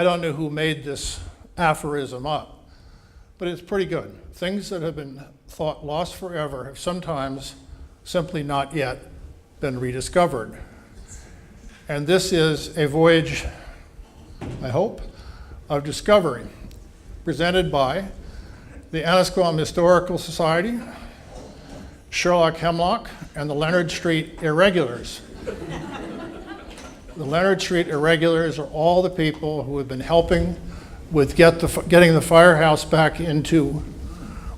I don't know who made this aphorism up, but it's pretty good. Things that have been thought lost forever have sometimes simply not yet been rediscovered. And this is a voyage, I hope, of discovery, presented by the Annisquam Historical Society, Sherlock Hemlock, and the Leonard Street Irregulars. The Leonard Street Irregulars are all the people who have been helping with getting the firehouse back into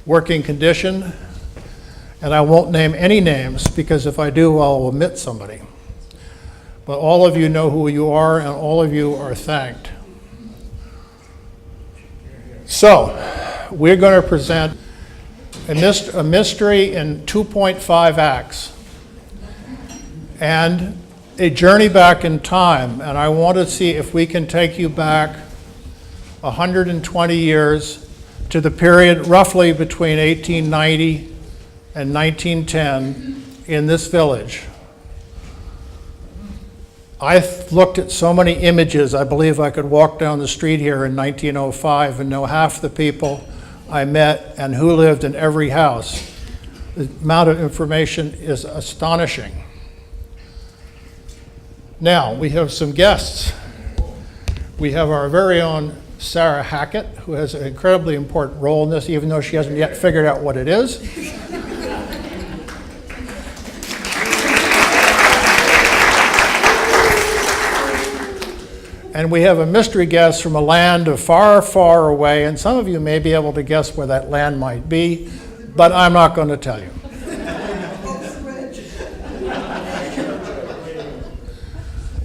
working condition. And I won't name any names, because if I do, I'll omit somebody. But all of you know who you are, and all of you are thanked. So, we're going to present a mystery in 2.5 acts and a journey back in time. And I want to see if we can take you back 120 years to the period roughly between 1890 and 1910 in this village. I've looked at so many images, I believe I could walk down the street here in 1905 and know half the people I met and who lived in every house. The amount of information is astonishing. Now, we have some guests. We have our very own Sarah Hackett, who has an incredibly important role in this, even though she hasn't yet figured out what it is. And we have a mystery guest from a land of far, far away, and some of you may be able to guess where that land might be, but I'm not going to tell you.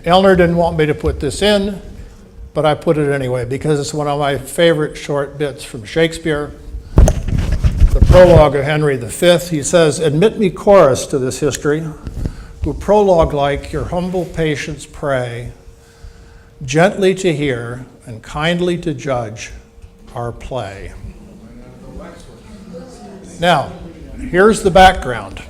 Elner didn't want me to put this in, but I put it anyway because it's one of my favorite short bits from Shakespeare, the prologue of Henry V. He says, "Admit me chorus to this history, who prologue like your humble patience pray, gently to hear and kindly to judge our play." Now, here's the background.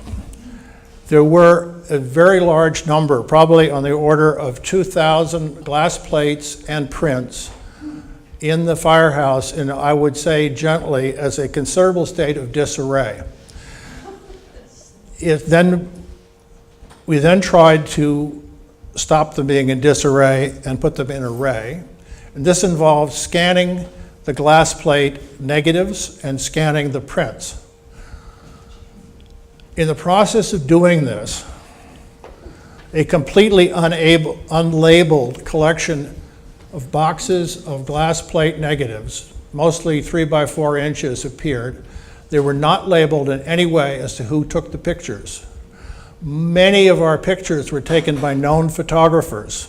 There were a very large number, probably on the order of 2,000 glass plates and prints in the firehouse, and I would say gently, as a considerable state of disarray. We then tried to stop them being in disarray and put them in array. And this involved scanning the glass plate negatives and scanning the prints. In the process of doing this, a completely unlabeled collection of boxes of glass plate negatives, mostly 3 by 4 inches, appeared. They were not labeled in any way as to who took the pictures. Many of our pictures were taken by known photographers.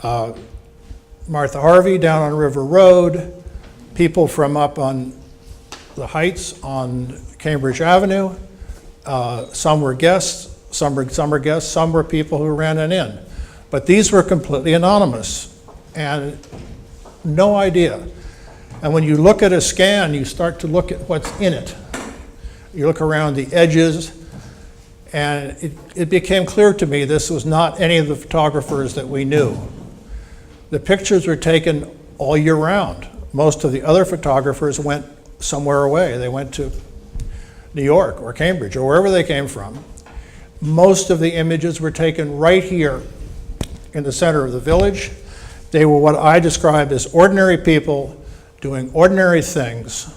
Martha Harvey down on River Road, people from up on the Heights on Cambridge Avenue. Some were guests, some were people who ran an inn. But these were completely anonymous and no idea. And when you look at a scan, you start to look at what's in it. You look around the edges, and it became clear to me this was not any of the photographers that we knew. The pictures were taken all year round. Most of the other photographers went somewhere away. They went to New York or Cambridge or wherever they came from. Most of the images were taken right here in the center of the village. They were what I describe as ordinary people doing ordinary things,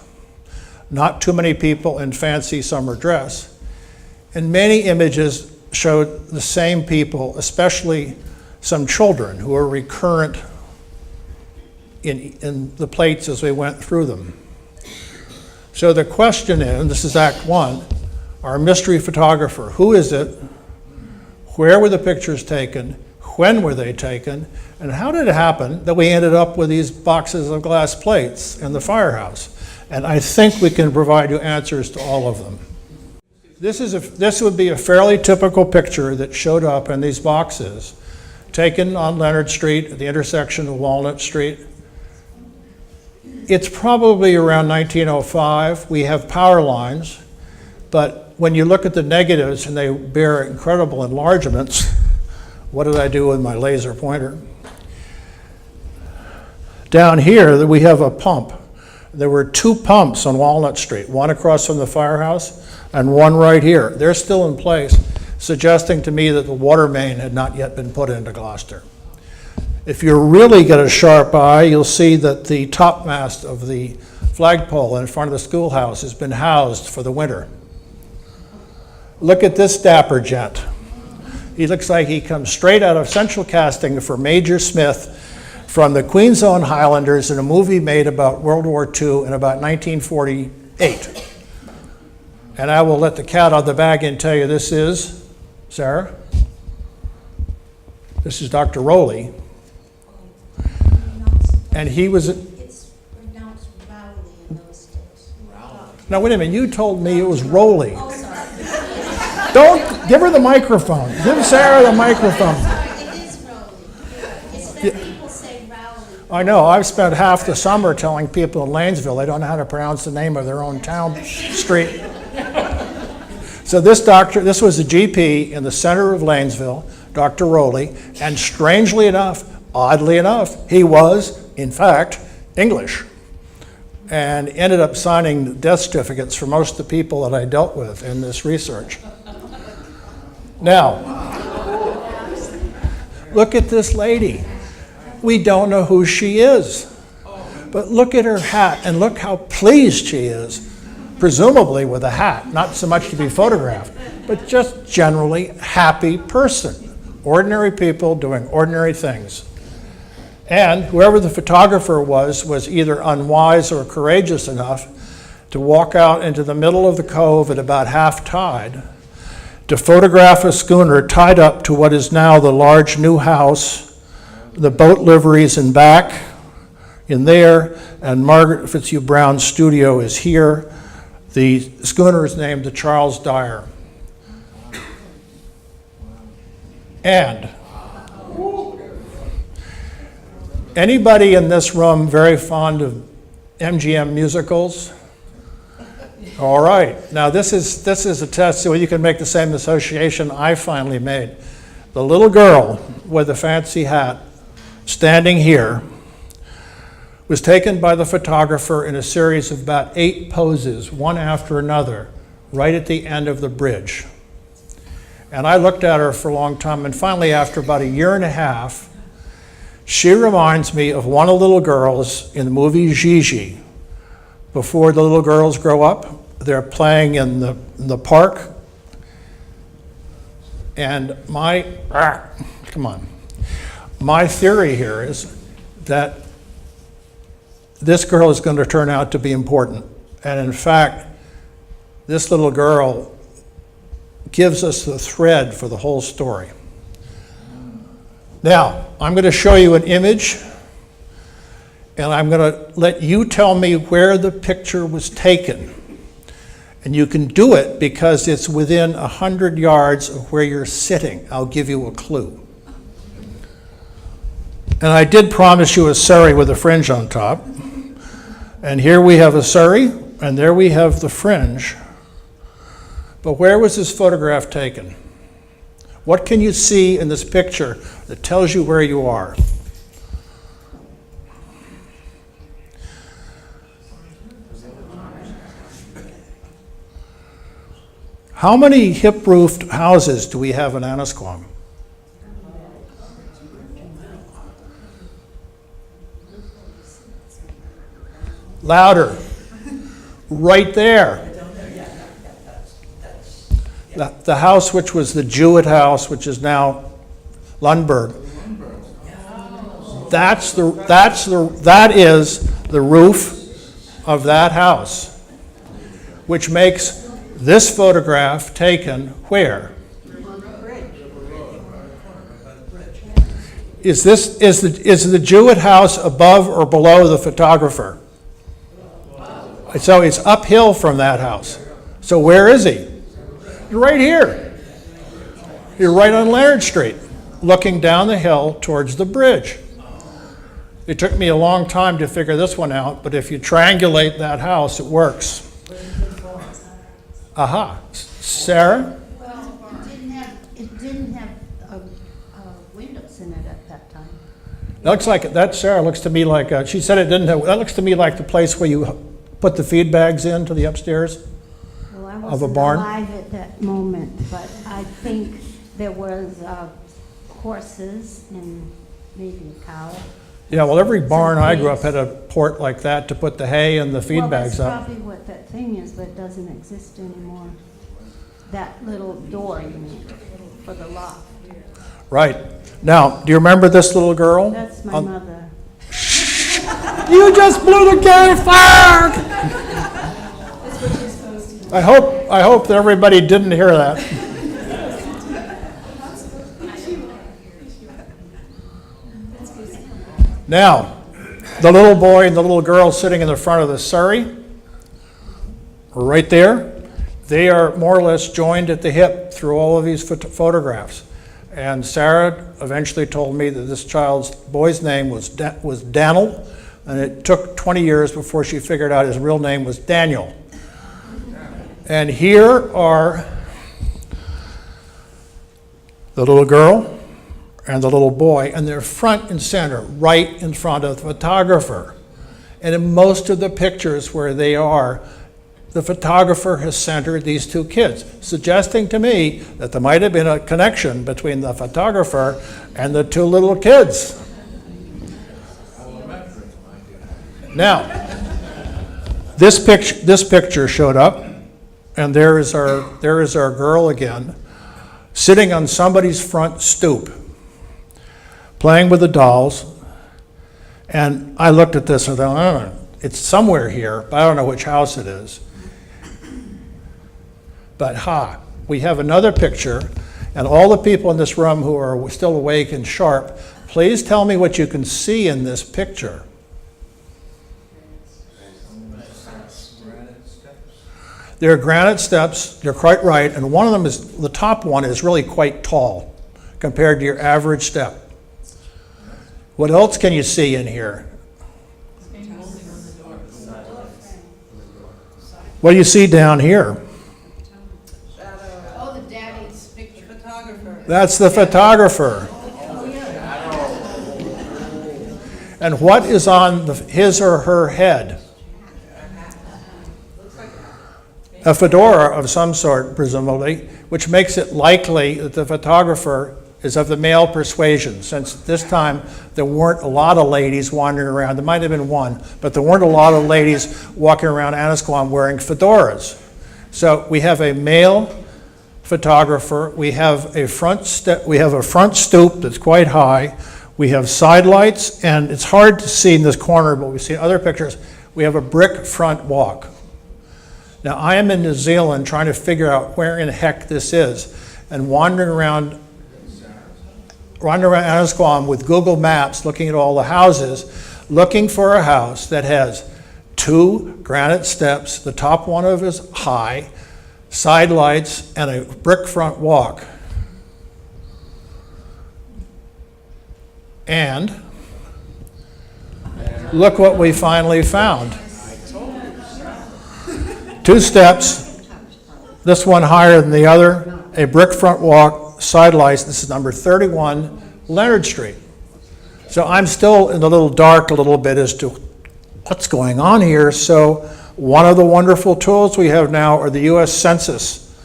not too many people in fancy summer dress. And many images showed the same people, especially some children who were recurrent in the plates as we went through them. So the question is, and this is Act 1, our mystery photographer, who is it? Where were the pictures taken? When were they taken? And how did it happen that we ended up with these boxes of glass plates in the firehouse? And I think we can provide you answers to all of them. This would be a fairly typical picture that showed up in these boxes, taken on Leonard Street at the intersection of Walnut Street. It's probably around 1905. We have power lines, but when you look at the negatives and they bear incredible enlargements, what did I do with my laser pointer? Down here, we have a pump. There were 2 pumps on Walnut Street, one across from the firehouse and one right here. They're still in place, suggesting to me that the water main had not yet been put into Gloucester. If you really get a sharp eye, you'll see that the topmast of the flagpole in front of the schoolhouse has been housed for the winter. Look at this dapper gent. He looks like he comes straight out of central casting for Major Smith from the Queen's Own Highlanders in a movie made about World War II in about 1948. And I will let the cat out of the bag and tell you this is, Sarah? This is Dr. Rowley. And he was... It's pronounced Rowley in those days. Now, wait a minute, you told me it was Rowley. Oh, sorry. Don't, give her the microphone. Give Sarah the microphone. Sorry, it is Rowley. It's that people say Rowley. I know, I've spent half the summer telling people in Lanesville they don't know how to pronounce the name of their own town street. So this was a GP in the center of Lanesville, Dr. Rowley, and strangely enough, oddly enough, he was, in fact, English, and ended up signing death certificates for most of the people that I dealt with in this research. Now, look at this lady. We don't know who she is, but look at her hat and look how pleased she is, presumably with a hat, not so much to be photographed, but just generally happy person. Ordinary people doing ordinary things. And whoever the photographer was either unwise or courageous enough to walk out into the middle of the cove at about half tide to photograph a schooner tied up to what is now the large new house, the boat liveries in back, in there, and Margaret Fitzhugh Brown's studio is here. The schooner is named the Charles Dyer. And anybody in this room very fond of MGM musicals? All right. Now this is a test so you can make the same association I finally made. The little girl with the fancy hat standing here was taken by the photographer in a series of about 8 poses, one after another, right at the end of the bridge. And I looked at her for a long time, and finally, after about a year and a half, she reminds me of one of the little girls in the movie Gigi. Before the little girls grow up, they're playing in the park. And my theory here is that this girl is going to turn out to be important. And in fact, this little girl gives us the thread for the whole story. Now, I'm going to show you an image, and I'm going to let you tell me where the picture was taken. And you can do it because it's within 100 yards of where you're sitting. I'll give you a clue. And I did promise you a Surrey with a fringe on top. And here we have a Surrey, and there we have the fringe. But where was this photograph taken? What can you see in this picture that tells you where you are? How many hip-roofed houses do we have in Annisquam? Louder. Right there. The house which was the Jewett house, which is now Lundberg. That is the roof of that house, which makes this photograph taken where? Is the Jewett house above or below the photographer? So it's uphill from that house. So where is he? You're right here. You're right on Leonard Street, looking down the hill towards the bridge. It took me a long time to figure this one out, but if you triangulate that house, it works. Aha. Sarah? Well, it didn't have windows in it at that time. That looks like, that, Sarah, looks to me like, she said it didn't have, that looks to me like the place where you put the feed bags into the upstairs. Well, I Of a wasn't barn? alive at that moment, but I think there was horses and maybe a cow. Yeah, well, every barn I grew up had a port like that to put the hay and the feed bags Well, up. that's probably what that thing is, but it doesn't exist anymore. That little door, you mean, for the lock. Right. Now, do you remember this little girl? That's my On- mother. You just blew the gay flag! I hope that everybody didn't hear that. Now, the little boy and the little girl sitting in the front of the surrey, right there, they are more or less joined at the hip through all of these photographs. And Sarah eventually told me that this boy's name was Daniel, and it took 20 years before she figured out his real name was Daniel. And here are the little girl and the little boy, and they're front and center, right in front of the photographer. And in most of the pictures where they are, the photographer has centered these two kids, suggesting to me that there might have been a connection between the photographer and the two little kids. Now, this picture showed up, and there is our girl again, sitting on somebody's front stoop, playing with the dolls. And I looked at this and thought, I don't know, it's somewhere here, but I don't know which house it is. But we have another picture, and all the people in this room who are still awake and sharp, please tell me what you can see in this picture. They're granite steps, you're quite right, and one of them is, the top one is really quite tall compared to your average step. What else can you see in here? What do you see down here? Oh, the daddy's picture. Photographer. That's the photographer. And what is on his or her head? A fedora of some sort, presumably, which makes it likely that the photographer is of the male persuasion, since at this time there weren't a lot of ladies wandering around. There might have been one, but there weren't a lot of ladies walking around Annisquam wearing fedoras. So we have a male photographer, we have a front stoop that's quite high, we have side lights, and it's hard to see in this corner, but we see in other pictures, we have a brick front walk. Now, I am in New Zealand trying to figure out where in the heck this is, and wandering around Annisquam with Google Maps, looking at all the houses, looking for a house that has 2 granite steps, the top one of it is high, side lights, and a brick front walk. And look what we finally found. 2 steps, this one higher than the other, a brick front walk, side lights. This is number 31 Leonard Street. So I'm still in the little dark a little bit as to what's going on here. So one of the wonderful tools we have now are the US Census.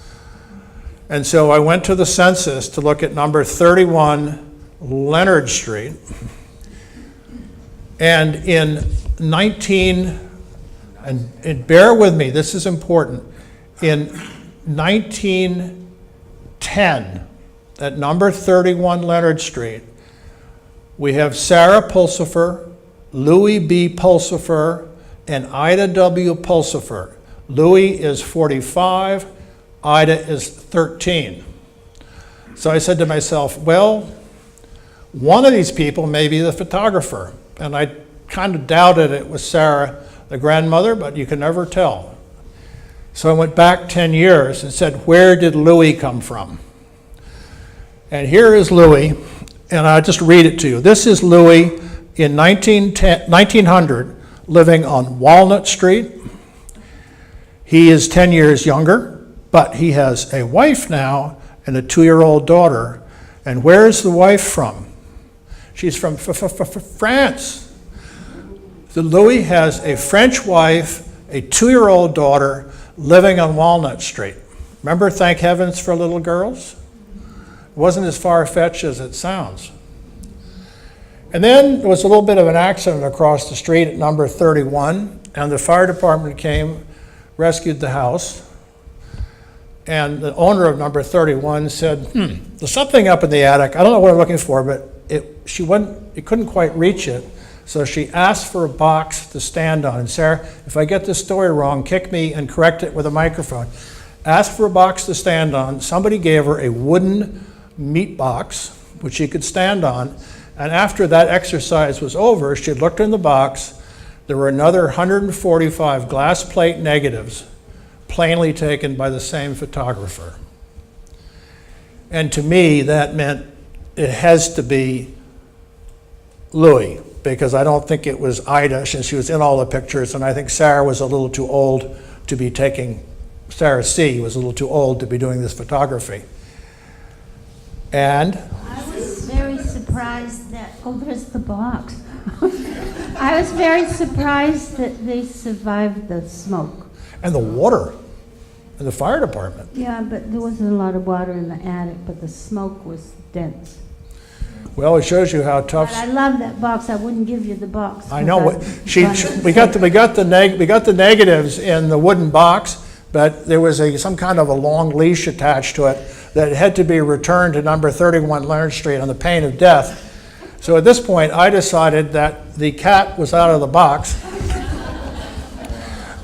And so I went to the census to look at number 31 Leonard Street. And in and bear with me, this is important, in 1910, at number 31 Leonard Street, we have Sarah Pulsifer, Louis B. Pulsifer, and Ida W. Pulsifer. Louis is 45, Ida is 13. So I said to myself, well, one of these people may be the photographer. And I kind of doubted it was Sarah, the grandmother, but you can never tell. So I went back 10 years and said, where did Louis come from? And here is Louis, and I'll just read it to you. This is Louis in 1900, living on Walnut Street. He is 10 years younger, but he has a wife now and a 2-year-old daughter. And where is the wife from? She's from France. So Louis has a French wife, a 2-year-old daughter living on Walnut Street. Remember Thank Heavens for Little Girls? It wasn't as far-fetched as it sounds. And then there was a little bit of an accident across the street at number 31, and the fire department came, rescued the house, and the owner of number 31 said, there's something up in the attic. I don't know what I'm looking for, but it couldn't quite reach it. So she asked for a box to stand on. And Sarah, if I get this story wrong, kick me and correct it with a microphone. Asked for a box to stand on. Somebody gave her a wooden meat box, which she could stand on. And after that exercise was over, she looked in the box. There were another 145 glass plate negatives, plainly taken by the same photographer. And to me, that meant it has to be Louis, because I don't think it was Ida, since she was in all the pictures, and I think Sarah was a little too old to be taking, Sarah C. was a little too old to be doing this photography. And I was very surprised that, oh, there's the box. I was very surprised that they survived the smoke. and the water, and the fire department. Yeah, but there wasn't a lot of water in the attic, but the smoke was dense. Well, it shows you how But tough. I love that box. I wouldn't give you the box. I know what because we got the negatives in the wooden box, but there was some kind of a long leash attached to it that had to be returned to number 31 Leonard Street on the pain of death. So at this point, I decided that the cat was out of the box.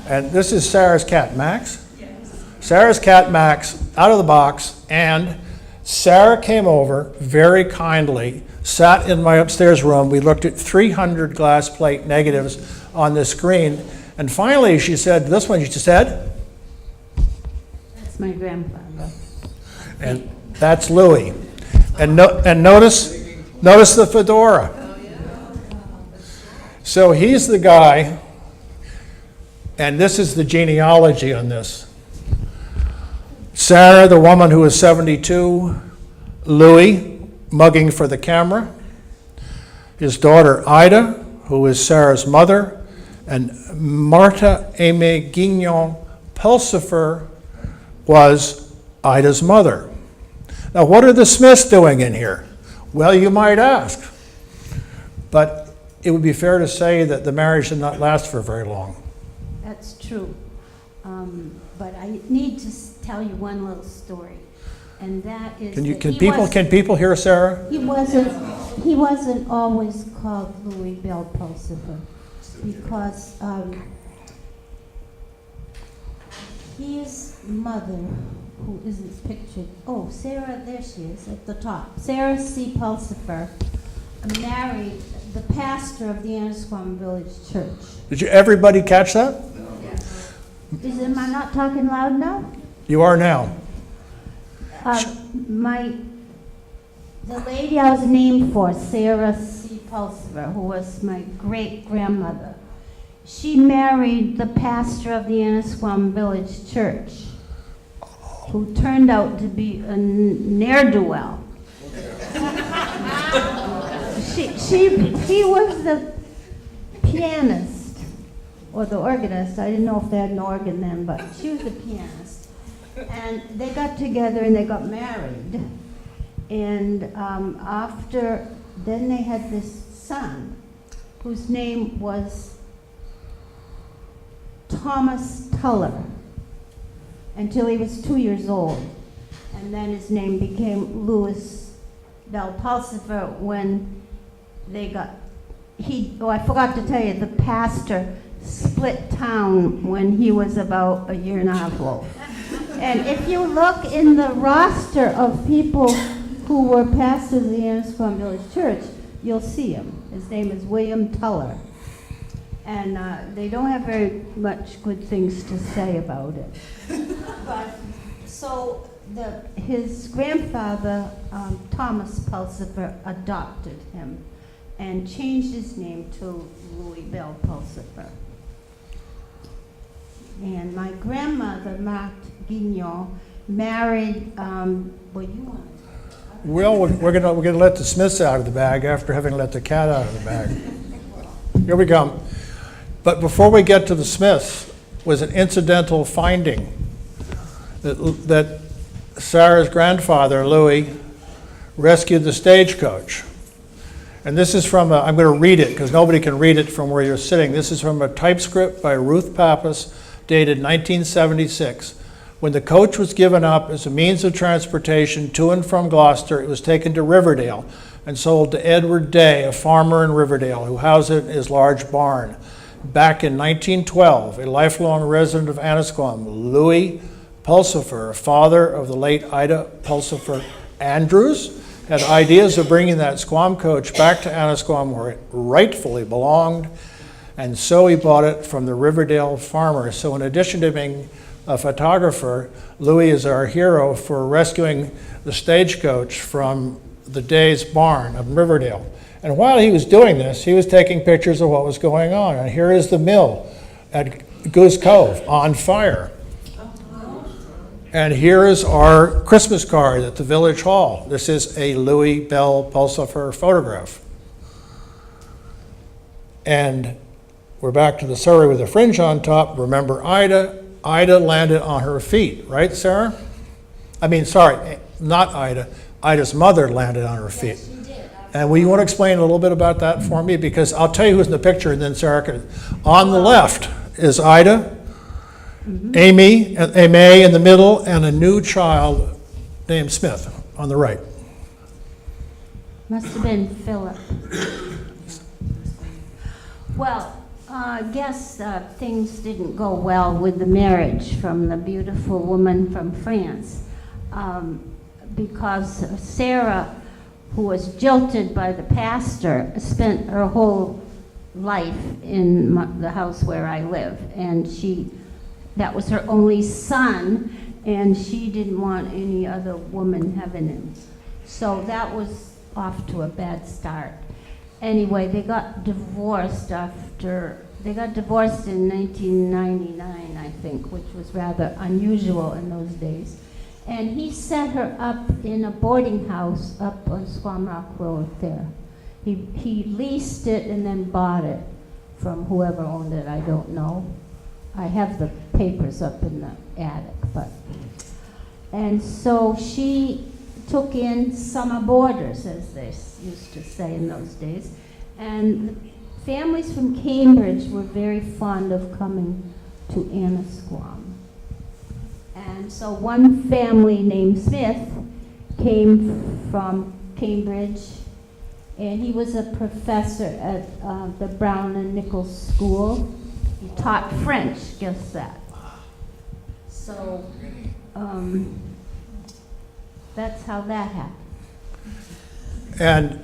And this is Sarah's cat, Max? Yes. Sarah's cat, Max, out of the box, and Sarah came over very kindly, sat in my upstairs room. We looked at 300 glass plate negatives on the screen, and finally she said, this one, she said, that's my grandfather. and that's Louis. And notice the fedora. So he's the guy, and this is the genealogy on this. Sarah, the woman who is 72, Louis, mugging for the camera, his daughter Ida, who is Sarah's mother, and Martha Aimée Guignon Pulsifer was Ida's mother. Now, what are the Smiths doing in here? Well, you might ask, but it would be fair to say that the marriage did not last for very long. That's true. But I need to tell you one little story, and that is Can people hear Sarah? he wasn't always called Louis Bell Pulsifer, because his mother, who isn't pictured, oh, Sarah, there she is at the top. Sarah C. Pulsifer married the pastor of the Annisquam Village Church. Did everybody catch that? Am I not talking loud now? You are now. The lady I was named for, Sarah C. Pulsifer, who was my great-grandmother, she married the pastor of the Annisquam Village Church, who turned out to be a ne'er-do-well. He was the pianist, or the organist. I didn't know if they had an organ then, but she was the pianist. And they got together and they got married. And then they had this son, whose name was Thomas Tuller, until he was 2 years old. And then his name became Louis Bell Pulsifer when they got, I forgot to tell you, the pastor split town when he was about a year and a half old. And if you look in the roster of people who were pastors of the Annisquam Village Church, you'll see him. His name is William Tuller. And they don't have very much good things to say about it. But so his grandfather, Thomas Pulsifer, adopted him and changed his name to Louis Bell Pulsifer. And my grandmother, Marthe Guignon, married, well, you want to talk. Well, we're gonna let the Smiths out of the bag after having let the cat out of the bag. Here we come. But before we get to the Smiths, was an incidental finding that Sarah's grandfather, Louis, rescued the stagecoach. And this is from I'm going to read it because nobody can read it from where you're sitting. This is from a typescript by Ruth Pappas, dated 1976. When the coach was given up as a means of transportation to and from Gloucester, it was taken to Riverdale and sold to Edward Day, a farmer in Riverdale, who housed it in his large barn. Back in 1912, a lifelong resident of Annisquam, Louis Pulsifer, father of the late Ida Pulsifer Andrews, had ideas of bringing that Squam coach back to Annisquam where it rightfully belonged, and so he bought it from the Riverdale farmer. So in addition to being a photographer, Louis is our hero for rescuing the stagecoach from the Day's barn of Riverdale. And while he was doing this, he was taking pictures of what was going on. And here is the mill at Goose Cove on fire. And here is our Christmas card at the Village Hall. This is a Louis Bell Pulsifer photograph. And we're back to the Surrey with a fringe on top. Remember Ida? Ida landed on her feet, right, Sarah? I mean, sorry, not Ida. Ida's mother landed on her feet. Yes, you did. And will you want to explain a little bit about that for me? Because I'll tell you who's in the picture, and then Sarah can. On the left is Ida, Amy in the middle, and a new child named Smith on the right. Must have been Philip. Well, I guess things didn't go well with the marriage from the beautiful woman from France, because Sarah, who was jilted by the pastor, spent her whole life in the house where I live, and that was her only son, and she didn't want any other woman having him. So that was off to a bad start. Anyway, they got divorced in 1999, I think, which was rather unusual in those days. And he set her up in a boarding house up on Squam Rock Road there. He leased it and then bought it from whoever owned it, I don't know. I have the papers up in the attic, and so she took in summer boarders, as they used to say in those days, and families from Cambridge were very fond of coming to Annisquam. And so one family named Smith came from Cambridge, and he was a professor at the Brown and Nichols School. He taught French, guess that. So that's how that happened. And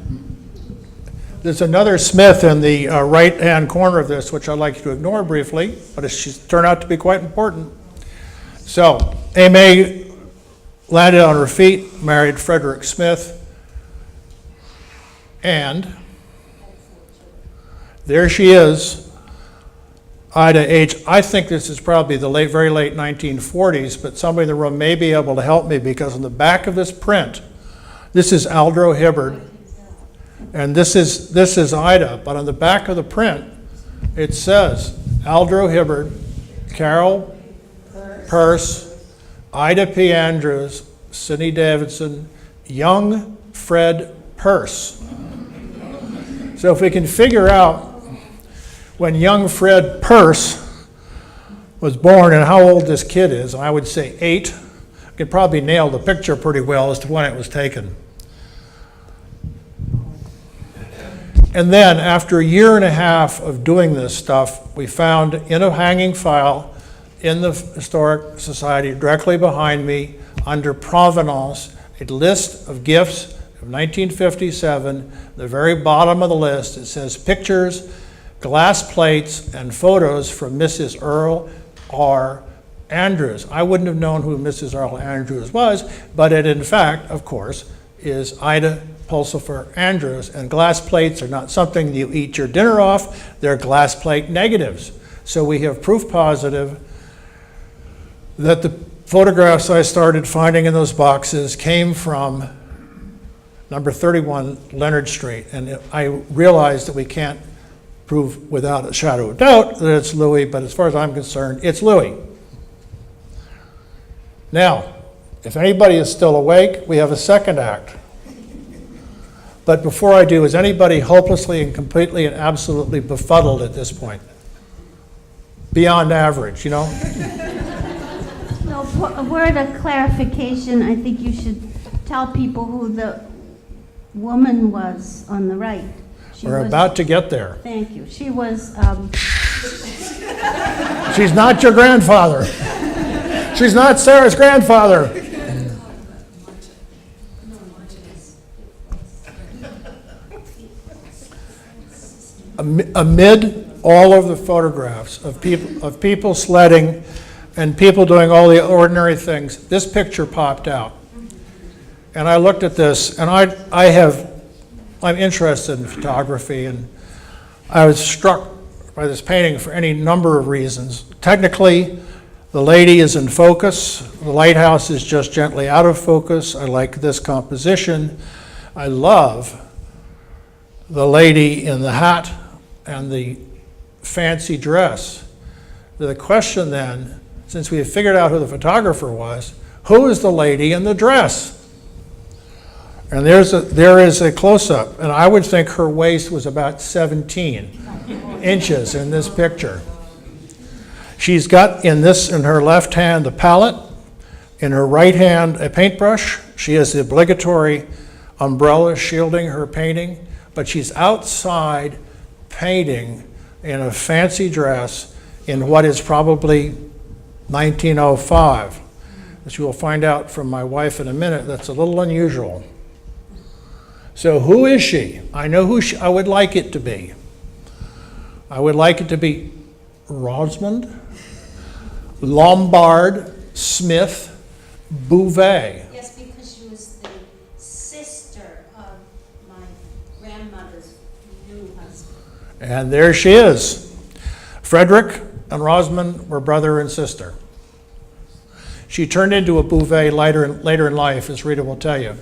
there's another Smith in the right-hand corner of this, which I'd like you to ignore briefly, but she's turned out to be quite important. So, Amy landed on her feet, married Frederick Smith, and there she is, Ida H. I think this is probably the very late 1940s, but somebody in the room may be able to help me, because on the back of this print, this is Aldro Hibbard, and this is Ida, but on the back of the print, it says Aldro Hibbard, Carol Peirce, Ida P. Andrews, Sidney Davidson, young Fred Peirce. So if we can figure out when young Fred Peirce was born and how old this kid is, I would say 8. I could probably nail the picture pretty well as to when it was taken. And then after a year and a half of doing this stuff, we found in a hanging file in the Historic Society directly behind me under Provenance a list of gifts of 1957. The very bottom of the list, it says pictures, glass plates, and photos from Mrs. Earl R. Andrews. I wouldn't have known who Mrs. Earl Andrews was, but it in fact, of course, is Ida Pulsifer Andrews. And glass plates are not something you eat your dinner off, they're glass plate negatives. So we have proof positive that the photographs I started finding in those boxes came from number 31 Leonard Street. And I realize that we can't prove without a shadow of doubt that it's Louis, but as far as I'm concerned, it's Louis. Now, if anybody is still awake, we have a second act. But before I do, is anybody hopelessly and completely and absolutely befuddled at this point? Beyond average, you know? No, a word of clarification, I think you should tell people who the woman was on the right. We're about to get there. Thank you. She was, She's not your grandfather. She's not Sarah's grandfather. Amid all of the photographs of people sledding and people doing all the ordinary things, this picture popped out. And I looked at this, and I'm interested in photography, and I was struck by this painting for any number of reasons. Technically, the lady is in focus. The lighthouse is just gently out of focus. I like this composition. I love the lady in the hat and the fancy dress. The question then, since we have figured out who the photographer was, who is the lady in the dress? And there is a close-up, and I would think her waist was about 17 inches in this picture. She's got in her left hand a palette, in her right hand a paintbrush. She has the obligatory umbrella shielding her painting, but she's outside painting in a fancy dress in what is probably 1905. As you will find out from my wife in a minute, that's a little unusual. So who is she? I know who I would like it to be. I would like it to be Rosamond Lombard Smith Bouvet. Yes, because she was the sister of my grandmother's new husband. And there she is. Frederick and Rosamond were brother and sister. She turned into a Bouvet later in life, as Rita will tell you.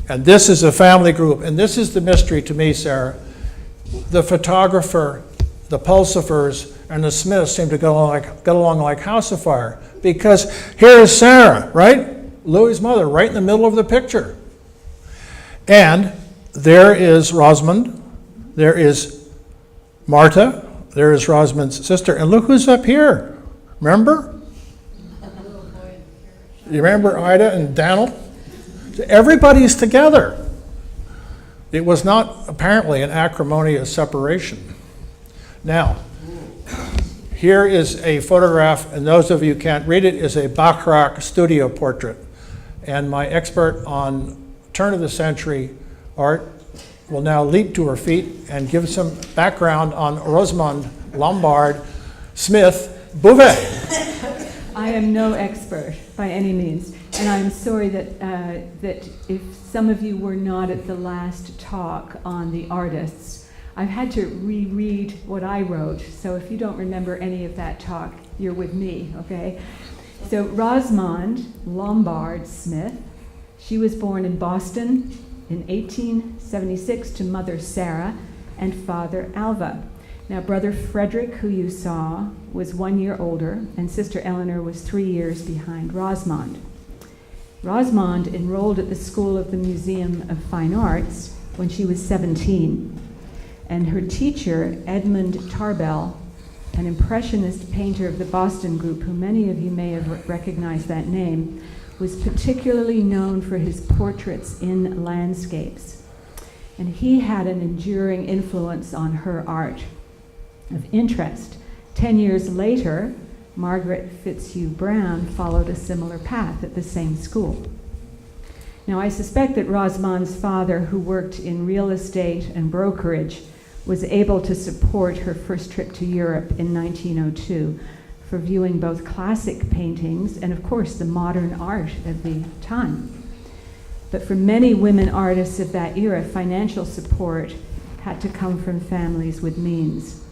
And this is a family group, and this is the mystery to me, Sarah. The photographer, the Pulsifers, and the Smiths seem to get along like house afire, because here is Sarah, right? Louis' mother, right in the middle of the picture. And there is Rosamond, there is Martha, there is Rosamond's sister, and look who's up here. Remember? You remember Ida and Daniel? Everybody's together. It was not apparently an acrimonious separation. Now, here is a photograph, and those of you who can't read it, is a Bachrach studio portrait. And my expert on turn of the century art will now leap to her feet and give some background on Rosamond Lombard Smith Bouvet. I am no expert by any means, and I'm sorry that if some of you were not at the last talk on the artists, I've had to reread what I wrote, so if you don't remember any of that talk, you're with me, okay? So Rosamond Lombard Smith, she was born in Boston in 1876 to mother Sarah and father Alva. Now, brother Frederick, who you saw, was 1 year older, and sister Eleanor was 3 years behind Rosamond. Rosamond enrolled at the School of the Museum of Fine Arts when she was 17, and her teacher, Edmund Tarbell, an impressionist painter of the Boston group, who many of you may have recognized that name, was particularly known for his portraits in landscapes. And he had an enduring influence on her art. Of interest, 10 years later, Margaret Fitzhugh Brown followed a similar path at the same school. Now, I suspect that Rosamond's father, who worked in real estate and brokerage, was able to support her first trip to Europe in 1902 for viewing both classic paintings and, of course, the modern art of the time. But for many women artists of that era, financial support had to come from families with means.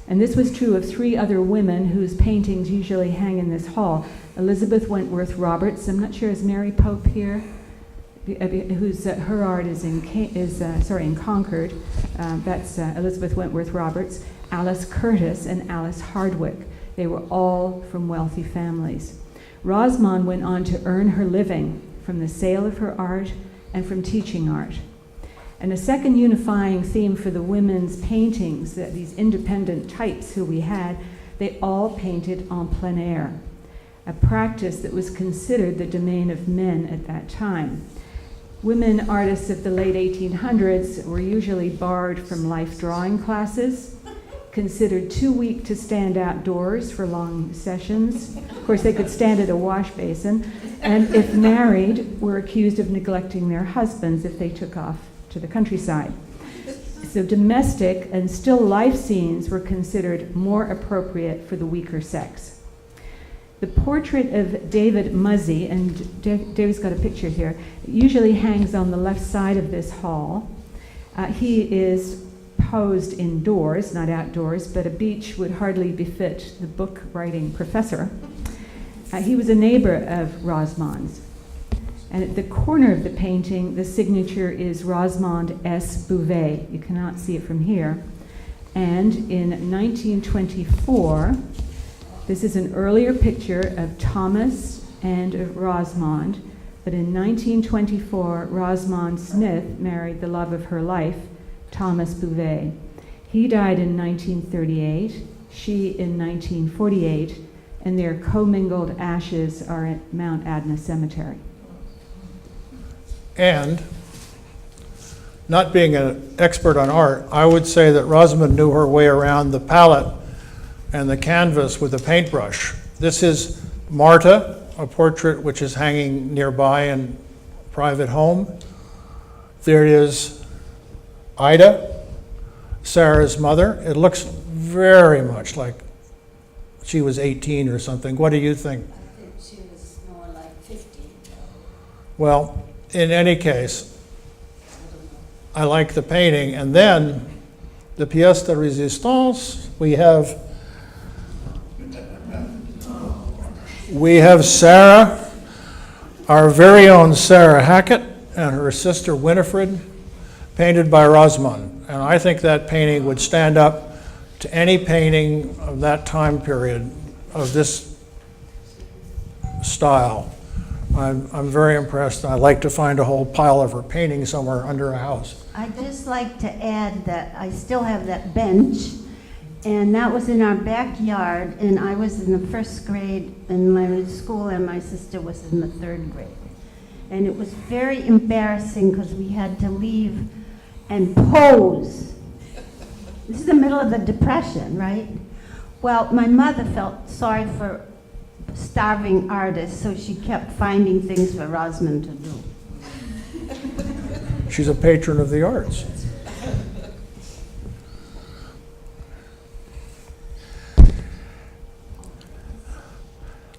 And this was true of three other women whose paintings usually hang in this hall. Elizabeth Wentworth Roberts, I'm not sure, is Mary Pope here? her art is in Concord. That's Elizabeth Wentworth Roberts, Alice Curtis, and Alice Hardwick. They were all from wealthy families. Rosamond went on to earn her living from the sale of her art and from teaching art. And a second unifying theme for the women's paintings, that these independent types who we had, they all painted en plein air, a practice that was considered the domain of men at that time. Women artists of the late 1800s were usually barred from life drawing classes, considered too weak to stand outdoors for long sessions. Of course, they could stand at a wash basin, and if married, were accused of neglecting their husbands if they took off to the countryside. So domestic and still life scenes were considered more appropriate for the weaker sex. The portrait of David Muzzy, and David's got a picture here, usually hangs on the left side of this hall. He is posed indoors, not outdoors, but a beach would hardly befit the book-writing professor. He was a neighbor of Rosamond's. And at the corner of the painting, the signature is Rosamond S. Bouvet. You cannot see it from here. And in 1924, this is an earlier picture of Thomas and of Rosamond, but in 1924, Rosamond Smith married the love of her life, Thomas Bouvet. He died in 1938, she in 1948, and their commingled ashes are at Mount Adna Cemetery. And, not being an expert on art, I would say that Rosamond knew her way around the palette and the canvas with a paintbrush. This is Marta, a portrait which is hanging nearby in a private home. There is Ida, Sarah's mother. It looks very much like she was 18 or something. What do you think? I think she was more like 50. Well, in any case, I like the painting. And then the pièce de résistance, we have Sarah, our very own Sarah Hackett, and her sister Winifred, painted by Rosamond. And I think that painting would stand up to any painting of that time period of this style. I'm very impressed. I'd like to find a whole pile of her paintings somewhere under a house. I'd just like to add that I still have that bench, and that was in our backyard, and I was in the first grade in my school, and my sister was in the third grade. And it was very embarrassing because we had to leave and pose. This is the middle of the Depression, right? Well, my mother felt sorry for starving artists, so she kept finding things for Rosamond to do. She's a patron of the arts.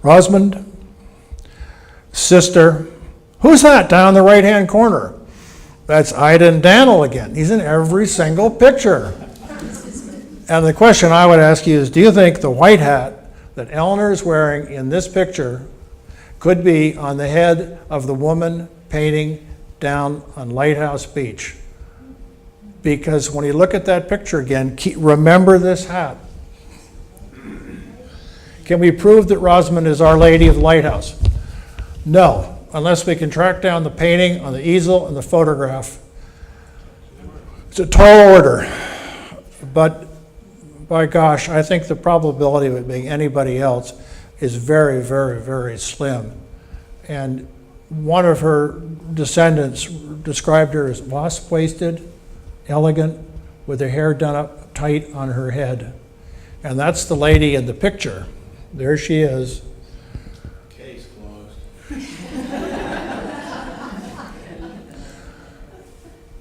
Rosamond, sister. Who's that down in the right-hand corner? That's Ida and Daniel again. He's in every single picture. And the question I would ask you is, do you think the white hat that Eleanor is wearing in this picture could be on the head of the woman painting down on Lighthouse Beach? Because when you look at that picture again, remember this hat. Can we prove that Rosamond is Our Lady of the Lighthouse? No, unless we can track down the painting on the easel and the photograph. It's a tall order, but by gosh, I think the probability of it being anybody else is very, very, very slim. And one of her descendants described her as wasp-waisted, elegant, with her hair done up tight on her head. And that's the lady in the picture. There she is. Case closed.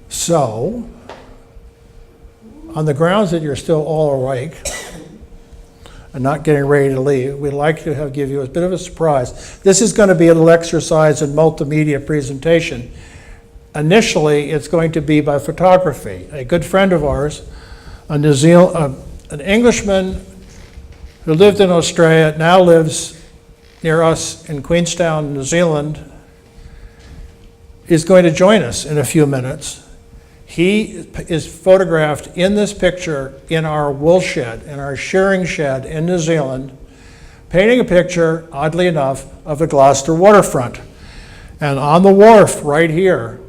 So, on the grounds that you're still all awake and not getting ready to leave, we'd like to give you a bit of a surprise. This is going to be a little exercise in multimedia presentation. Initially, it's going to be by photography. A good friend of ours, an Englishman who lived in Australia, now lives near us in Queenstown, New Zealand, is going to join us in a few minutes. He is photographed in this picture in our wool shed, in our shearing shed in New Zealand, painting a picture, oddly enough, of the Gloucester waterfront. And on the wharf right here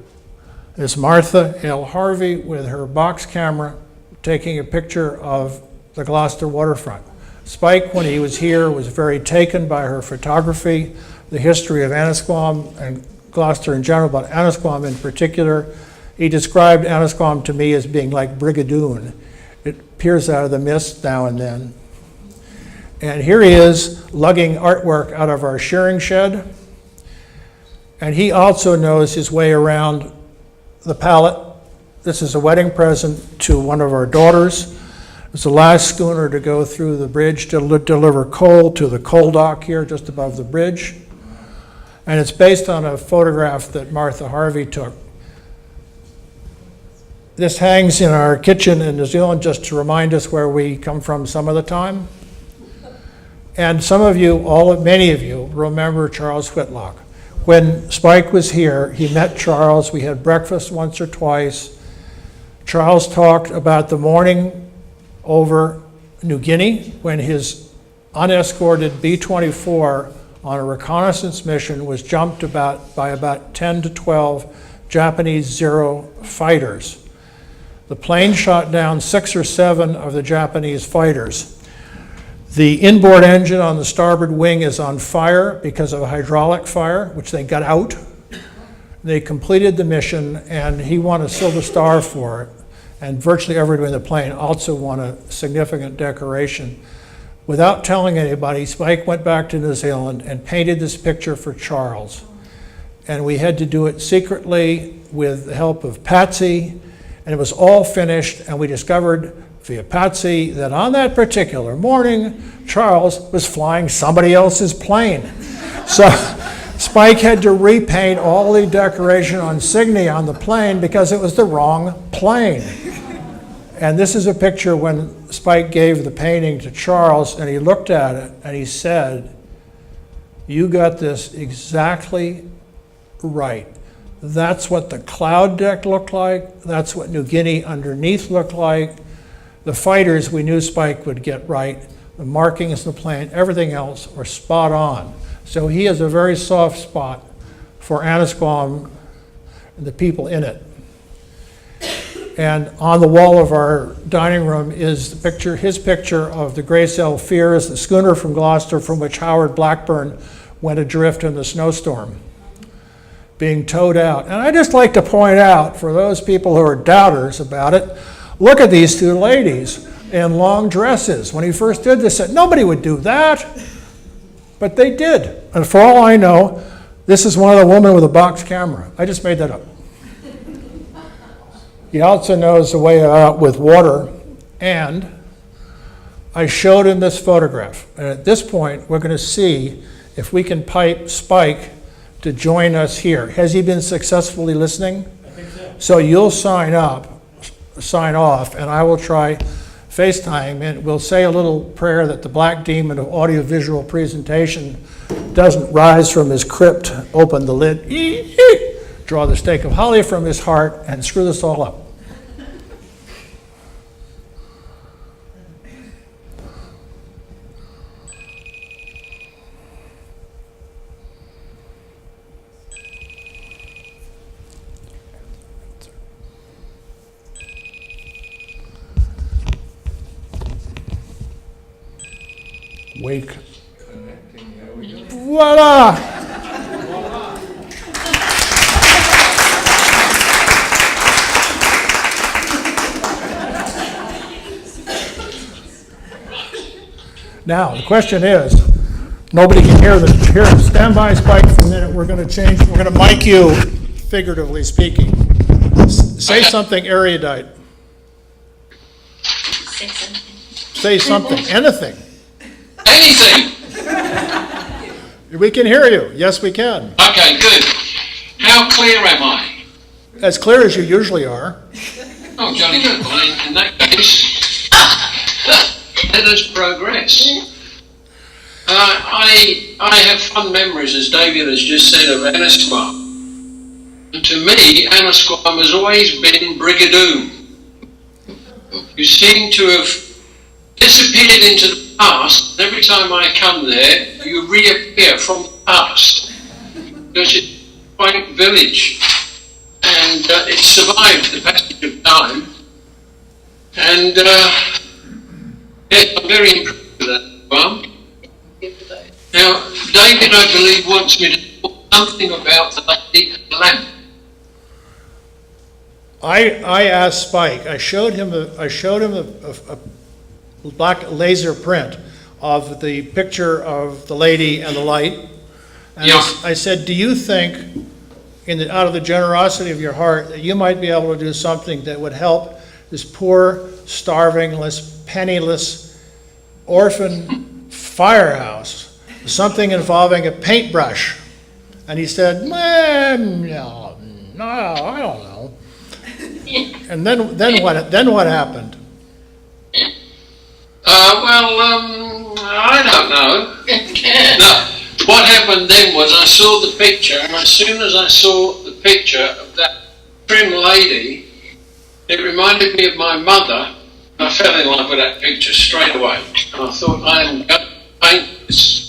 is Martha L. Harvey with her box camera taking a picture of the Gloucester waterfront. Spike, when he was here, was very taken by her photography, the history of Annisquam and Gloucester in general, but Annisquam in particular. He described Annisquam to me as being like Brigadoon. It peers out of the mist now and then. And here he is lugging artwork out of our shearing shed. And he also knows his way around the pallet. This is a wedding present to one of our daughters. It's the last schooner to go through the bridge to deliver coal to the coal dock here just above the bridge. And it's based on a photograph that Martha Harvey took. This hangs in our kitchen in New Zealand just to remind us where we come from some of the time. And some of you, many of you, remember Charles Whitlock. When Spike was here, he met Charles. We had breakfast once or twice. Charles talked about the morning over New Guinea when his unescorted B-24 on a reconnaissance mission was jumped by about 10 to 12 Japanese Zero fighters. The plane shot down 6 or 7 of the Japanese fighters. The inboard engine on the starboard wing is on fire because of a hydraulic fire, which they got out. They completed the mission, and he won a Silver Star for it. And virtually everyone in the plane also won a significant decoration. Without telling anybody, Spike went back to New Zealand and painted this picture for Charles. And we had to do it secretly with the help of Patsy, and it was all finished, and we discovered via Patsy that on that particular morning, Charles was flying somebody else's plane. So Spike had to repaint all the decoration on Cygni on the plane because it was the wrong plane. And this is a picture when Spike gave the painting to Charles, and he looked at it and he said, "You got this exactly right. That's what the cloud deck looked like. That's what New Guinea underneath looked like. The fighters we knew Spike would get right. The markings in the plane, everything else were spot on." So he has a very soft spot for Annisquam and the people in it. And on the wall of our dining room is his picture of the Gracell Fears, the schooner from Gloucester from which Howard Blackburn went adrift in the snowstorm, being towed out. And I just like to point out, for those people who are doubters about it, look at these two ladies in long dresses. When he first did this, said nobody would do that, but they did. And for all I know, this is one of the women with a box camera. I just made that up. He also knows the way out with water, and I showed him this photograph. And at this point, we're going to see if we can pipe Spike to join us here. Has he been successfully listening? I think so. So you'll sign off, and I will try FaceTime, and we'll say a little prayer that the black demon of audiovisual presentation doesn't rise from his crypt, open the lid, draw the stake of holly from his heart, and screw this all up. Wake. Connecting, there we go. Voila! Now, the question is, nobody can hear the stand by, Spike, for a minute. We're going to mic you, figuratively speaking. Say something erudite. Say something, anything. Anything? We can hear you. Yes, we can. Okay, good. How clear am I? As clear as you usually are. Oh, jolly good. Well, in that case, let us progress. I have fond memories, as David has just said, of Annisquam. And to me, Anna Squam has always been Brigadoon. You seem to have disappeared into the past. Every time I come there, you reappear from the past. Because it's a quaint village. And it survived the passage of time. And yes, I'm very impressed with that farm. Now, David, I believe, wants me to talk something about the lady and the lamp. I asked Spike, I showed him a black laser print of the picture of the lady and the light. And Yeah. I said, do you think, out of the generosity of your heart, that you might be able to do something that would help this poor, starving, penniless, orphan firehouse? Something involving a paintbrush. And he said, no, I don't know. And then what happened? I don't know. No, what happened then was I saw the picture, and as soon as I saw the picture of that trim lady, it reminded me of my mother. I fell in love with that picture straight away. And I thought, I am going to paint this.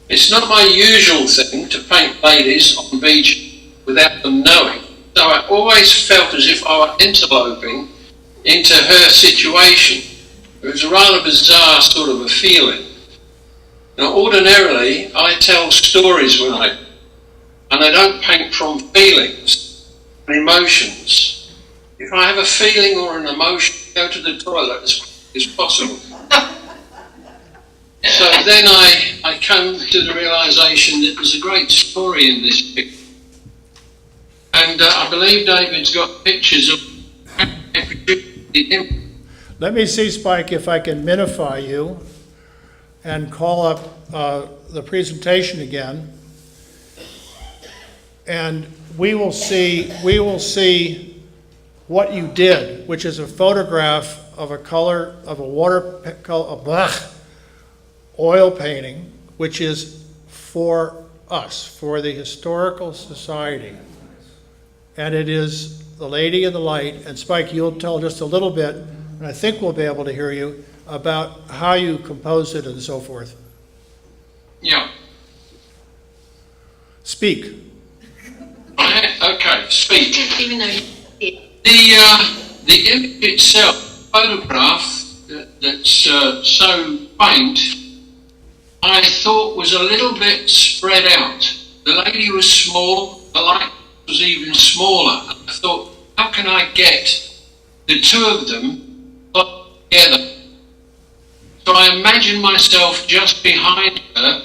It's not my usual thing to paint ladies on beach without them knowing. So I always felt as if I were interloping into her situation. It was a rather bizarre sort of a feeling. Now, ordinarily, I tell stories and I don't paint from feelings and emotions. If I have a feeling or an emotion, I go to the toilet as quickly as possible. So then I come to the realisation that there's a great story in this picture. And I believe David's got pictures of the. Let me see, Spike, if I can minify you and call up the presentation again. And we will see what you did, which is a photograph of oil painting, which is for us, for the Historical Society. And it is the Lady in the Light. And Spike, you'll tell just a little bit, and I think we'll be able to hear you, about how you composed it and so forth. Yeah. Speak. Okay, speak. Even though The image itself, photograph that's so quaint, I thought was a little bit spread out. The lady was small, the light was even smaller. I thought, how can I get the two of them together? So I imagined myself just behind her,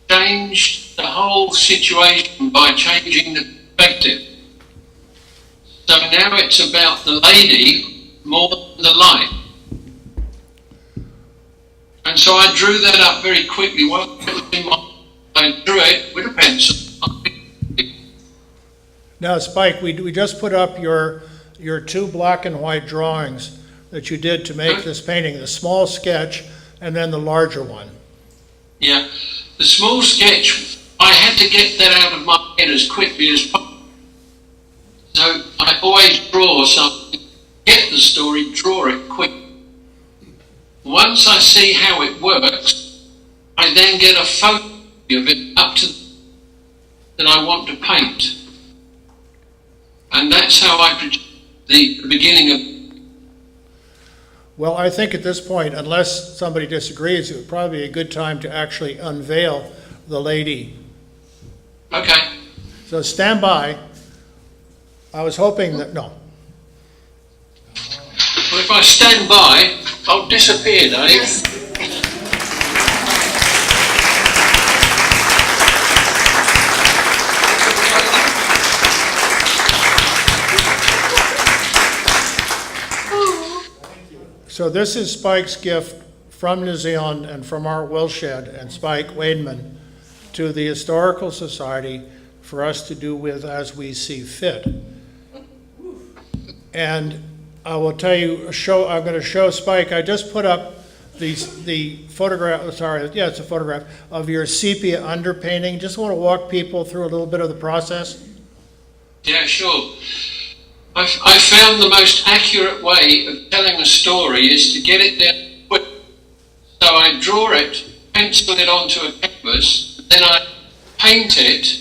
changed the whole situation by changing the perspective. So now it's about the lady more than the light. And so I drew that up very quickly. I drew it with a pencil. Now, Spike, we just put up your two black and white drawings that you did to make this painting, the small sketch and then the larger one. Yeah, the small sketch, I had to get that out of my head as quickly as possible. So I always draw something, get the story, draw it quick. Once I see how it works, I then get a photo of it up to that I want to paint. And that's how I produce the beginning of. Well, I think at this point, unless somebody disagrees, it would probably be a good time to actually unveil the lady. Okay. So stand by. I was hoping that, no. Well, if I stand by, I'll disappear, Dave. So this is Spike's gift from New Zealand and from Art Willshed and Spike Wademan to the Historical Society for us to do with as we see fit. And I will tell you, I'm going to show Spike, I just put up the photograph, it's a photograph of your sepia underpainting. Just want to walk people through a little bit of the process. Yeah, sure. I found the most accurate way of telling a story is to get it down quick. So I draw it, pencil it onto a canvas, then I paint it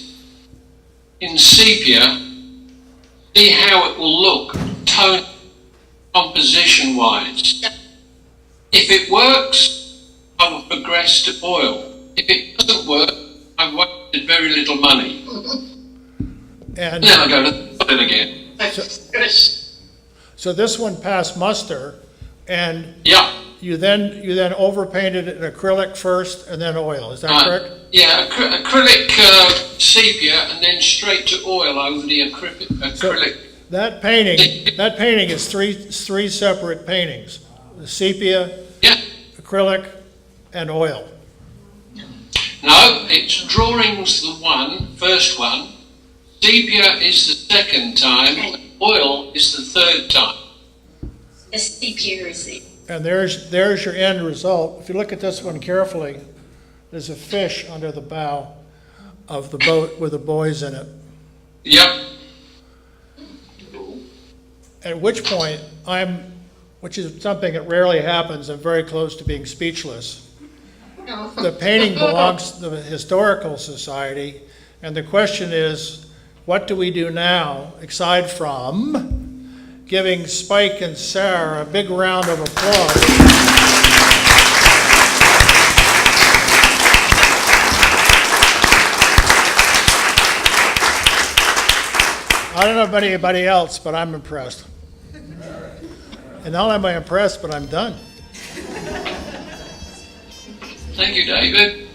in sepia, see how it will look, tone, composition wise. If it works, I will progress to oil. If it doesn't work, I've wasted very little money. And Then I go to the oil again. so this one passed muster, and Yeah. you then overpainted it in acrylic first and then oil, is that correct? Yeah, acrylic sepia and then straight to oil over the acrylic. That painting is three separate paintings: the sepia, Yeah. acrylic, and oil. No, it's drawings first one, sepia is the second time, oil is the third time. The sepia is the And there's your end result. If you look at this one carefully, there's a fish under the bow of the boat with the boys in it. Yep. At which point, which is something that rarely happens, I'm very close to being speechless. The painting belongs to the Historical Society, and the question is, what do we do now, aside from giving Spike and Sarah a big round of applause? I don't know about anybody else, but I'm impressed. And not only am I impressed, but I'm done. Thank you, David.